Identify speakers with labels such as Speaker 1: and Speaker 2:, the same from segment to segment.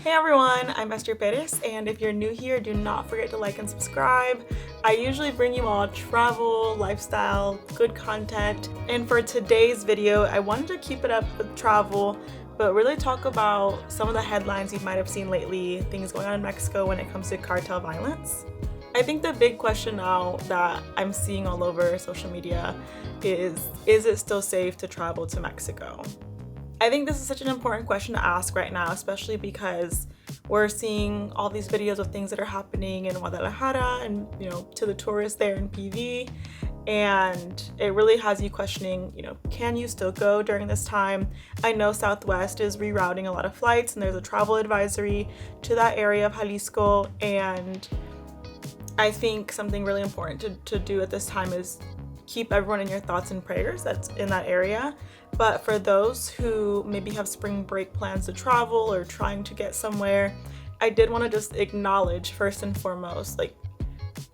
Speaker 1: Hey everyone, I'm Esther Perez, and if you're new here, do not forget to like and subscribe. I usually bring you all travel, lifestyle, good content, and for today's video, I wanted to keep it up with travel, but really talk about some of the headlines you might have seen lately, things going on in Mexico when it comes to cartel violence. I think the big question now that I'm seeing all over social media is it still safe to travel to Mexico? I think this is such an important question to ask right now, especially because we're seeing all these videos of things that are happening in Guadalajara and, to the tourists there in PV. And it really has you questioning, can you still go during this time? I know Southwest is rerouting a lot of flights and there's a travel advisory to that area of Jalisco. And I think something really important to do at this time is keep everyone in your thoughts and prayers that's in that area. But for those who maybe have spring break plans to travel or trying to get somewhere, I did want to just acknowledge first and foremost,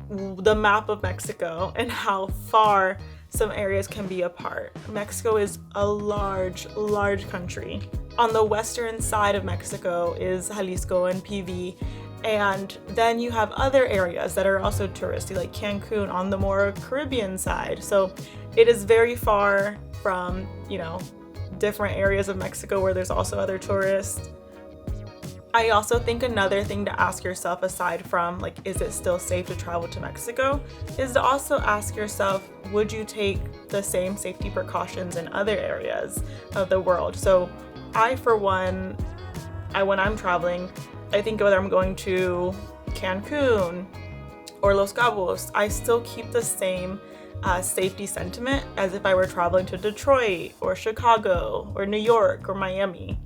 Speaker 1: the map of Mexico and how far some areas can be apart. Mexico is a large country. On the western side of Mexico is Jalisco and PV. And then you have other areas that are also touristy, like Cancun on the more Caribbean side. So it is very far from, different areas of Mexico where there's also other tourists. I also think another thing to ask yourself, aside from is it still safe to travel to Mexico, is to also ask yourself, would you take the same safety precautions in other areas of the world? So I, for one, when I'm traveling, I think whether I'm going to Cancun or Los Cabos, I still keep the same safety sentiment as if I were traveling to Detroit or Chicago or New York or Miami.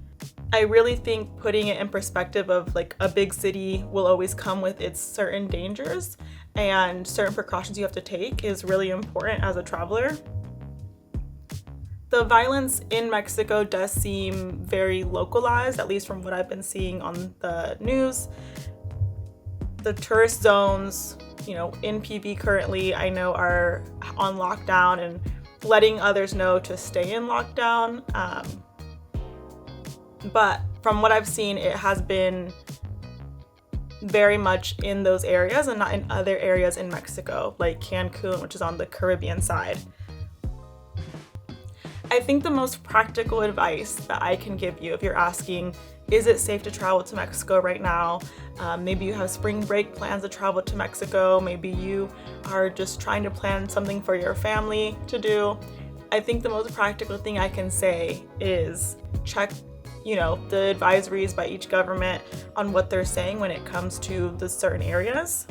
Speaker 1: I really think putting it in perspective of a big city will always come with its certain dangers and certain precautions you have to take is really important as a traveler. The violence in Mexico does seem very localized, at least from what I've been seeing on the news. The tourist zones, in PV currently, I know are on lockdown and letting others know to stay in lockdown. But from what I've seen, it has been very much in those areas and not in other areas in Mexico, like Cancun, which is on the Caribbean side. I think the most practical advice that I can give you if you're asking, is it safe to travel to Mexico right now? Maybe you have spring break plans to travel to Mexico. Maybe you are just trying to plan something for your family to do. I think the most practical thing I can say is check, the advisories by each government on what they're saying when it comes to the certain areas.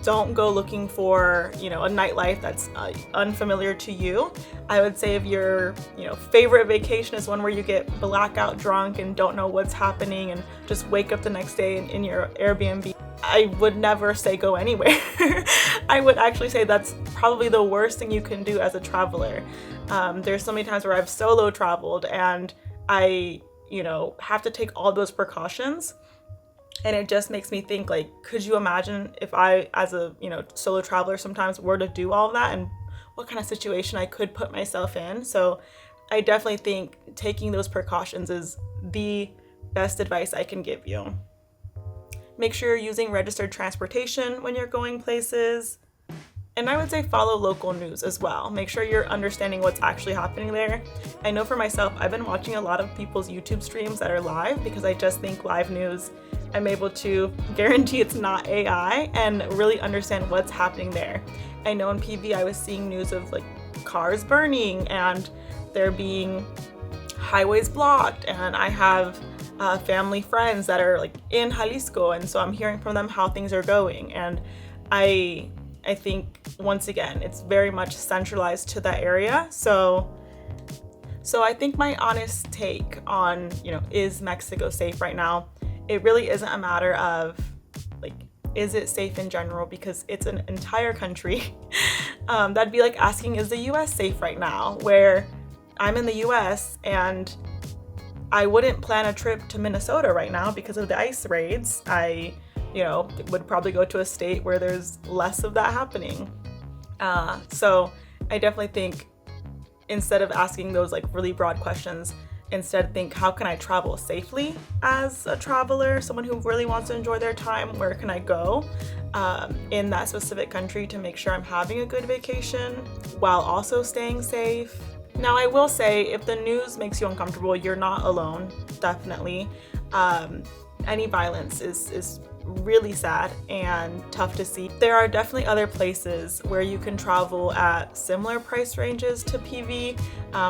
Speaker 1: Don't go looking for, a nightlife that's unfamiliar to you. I would say if your, favorite vacation is one where you get blackout drunk and don't know what's happening and just wake up the next day in your Airbnb, I would never say go anywhere. I would actually say that's probably the worst thing you can do as a traveler. There's so many times where I've solo traveled and I, have to take all those precautions. And it just makes me think, could you imagine if I, as a, solo traveler sometimes were to do all of that and what kind of situation I could put myself in? So I definitely think taking those precautions is the best advice I can give you. Make sure you're using registered transportation when you're going places. And I would say follow local news as well. Make sure you're understanding what's actually happening there. I know for myself, I've been watching a lot of people's YouTube streams that are live because I just think live news, I'm able to guarantee it's not AI and really understand what's happening there. I know in PV I was seeing news of cars burning and there being highways blocked, and I have family friends that are in Jalisco, and so I'm hearing from them how things are going. And I think once again, it's very much centralized to that area. So I think my honest take on, is Mexico safe right now? It really isn't a matter of is it safe in general, because it's an entire country. That'd be like asking, is the US safe right now? Where I'm in the US and I wouldn't plan a trip to Minnesota right now because of the ICE raids. I would probably go to a state where there's less of that happening. So I definitely think instead of asking those really broad questions, instead think, how can I travel safely as a traveler, someone who really wants to enjoy their time? Where can I go in that specific country to make sure I'm having a good vacation while also staying safe? Now, I will say, if the news makes you uncomfortable, you're not alone, definitely. Any violence is really sad and tough to see. There are definitely other places where you can travel at similar price ranges to PV.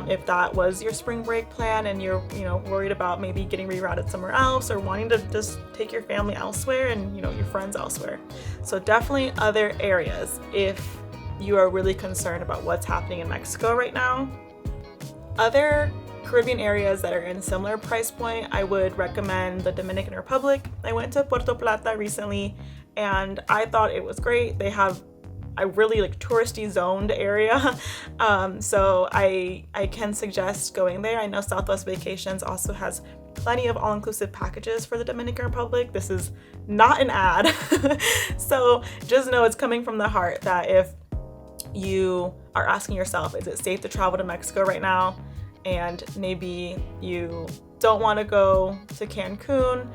Speaker 1: If that was your spring break plan and you're worried about maybe getting rerouted somewhere else or wanting to just take your family elsewhere and your friends elsewhere. So definitely other areas if you are really concerned about what's happening in Mexico right now. Other Caribbean areas that are in similar price point, I would recommend the Dominican Republic. I went to Puerto Plata recently and I thought it was great. They have a really touristy zoned area. So I can suggest going there. I know Southwest Vacations also has plenty of all-inclusive packages for the Dominican Republic. This is not an ad. So just know it's coming from the heart that if you are asking yourself, is it safe to travel to Mexico right now? And maybe you don't want to go to Cancun,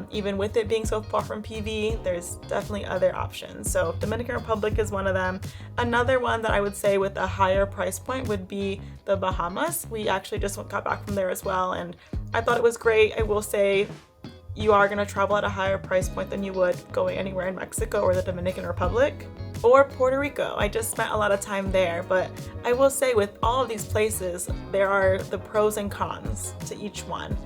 Speaker 1: even with it being so far from PV, there's definitely other options. So Dominican Republic is one of them. Another one that I would say with a higher price point would be the Bahamas. We actually just got back from there as well, and I thought it was great. I will say you are going to travel at a higher price point than you would going anywhere in Mexico or the Dominican Republic. Or Puerto Rico. I just spent a lot of time there, but I will say with all of these places, there are the pros and cons to each one.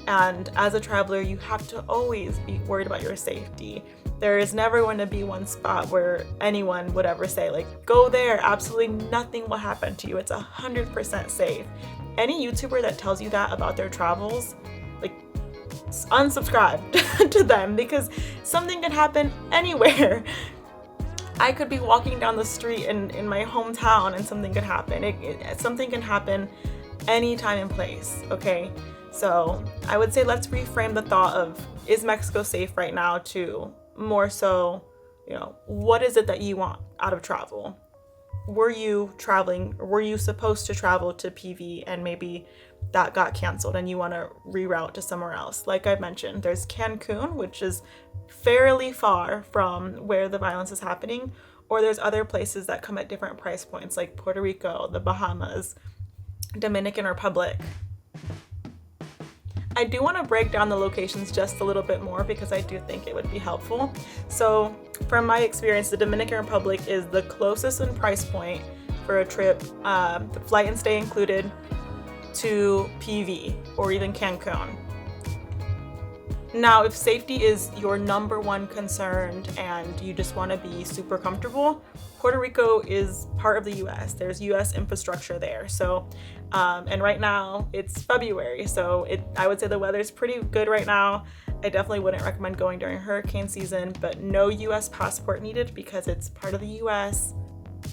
Speaker 1: And as a traveler, you have to always be worried about your safety. There is never going to be one spot where anyone would ever say, go there, absolutely nothing will happen to you. It's 100% safe. Any YouTuber that tells you that about their travels, unsubscribe to them, because something can happen anywhere. I could be walking down the street in my hometown and something could happen. Something can happen anytime and place, okay? So I would say let's reframe the thought of, is Mexico safe right now, to more so, what is it that you want out of travel? Were you supposed to travel to PV and maybe that got canceled and you want to reroute to somewhere else? Like I mentioned, there's Cancun, which is fairly far from where the violence is happening, or there's other places that come at different price points like Puerto Rico, the Bahamas, Dominican Republic. I do want to break down the locations just a little bit more because I do think it would be helpful. So from my experience, the Dominican Republic is the closest in price point for a trip, the flight and stay included, to PV or even Cancun. Now, if safety is your number one concern and you just want to be super comfortable, Puerto Rico is part of the US. There's US infrastructure there. So, and right now it's February, so I would say the weather's pretty good right now. I definitely wouldn't recommend going during hurricane season, but no US passport needed because it's part of the US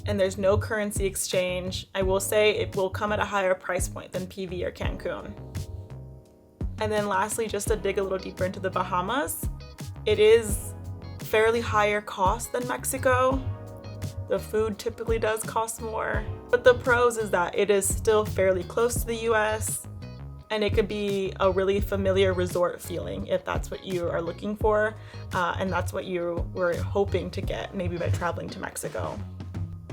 Speaker 1: and there's no currency exchange. I will say it will come at a higher price point than PV or Cancun. And then lastly, just to dig a little deeper into the Bahamas, it is fairly higher cost than Mexico. The food typically does cost more, but the pros is that it is still fairly close to the US and it could be a really familiar resort feeling if that's what you are looking for, and that's what you were hoping to get maybe by traveling to Mexico.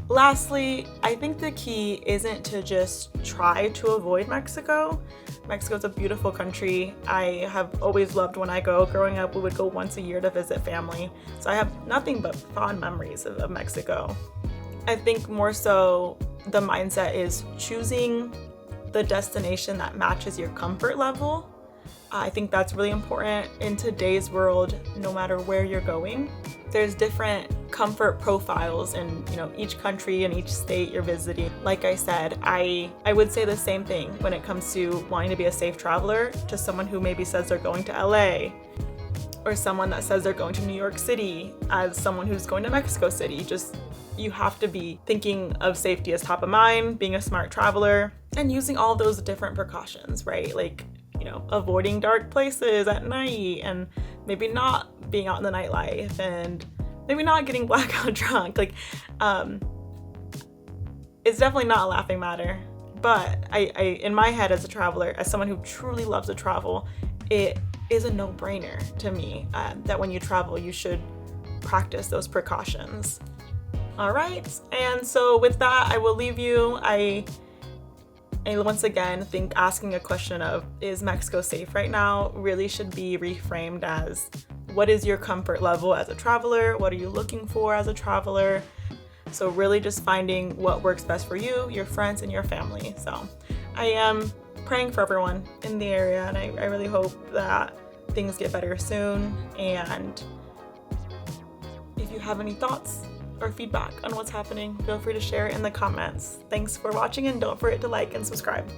Speaker 1: Lastly, I think the key isn't to just try to avoid Mexico. Mexico's a beautiful country. I have always loved when I go. Growing up, we would go once a year to visit family. So I have nothing but fond memories of Mexico. I think more so the mindset is choosing the destination that matches your comfort level. I think that's really important in today's world, no matter where you're going. There's different comfort profiles in each country and each state you're visiting. Like I said, I would say the same thing when it comes to wanting to be a safe traveler to someone who maybe says they're going to LA, or someone that says they're going to New York City, as someone who's going to Mexico City. Just, you have to be thinking of safety as top of mind, being a smart traveler, and using all those different precautions, right? Like, avoiding dark places at night, and maybe not being out in the nightlife, and maybe not getting blackout drunk. It's definitely not a laughing matter. But I in my head as a traveler, as someone who truly loves to travel, it is a no-brainer to me that when you travel, you should practice those precautions. All right, and so with that, I will leave you. I once again think asking a question of, is Mexico safe right now, really should be reframed as, what is your comfort level as a traveler? What are you looking for as a traveler? So really just finding what works best for you, your friends, and your family. So I am praying for everyone in the area, and I really hope that things get better soon. And if you have any thoughts or feedback on what's happening, feel free to share in the comments. Thanks for watching, and don't forget to like and subscribe.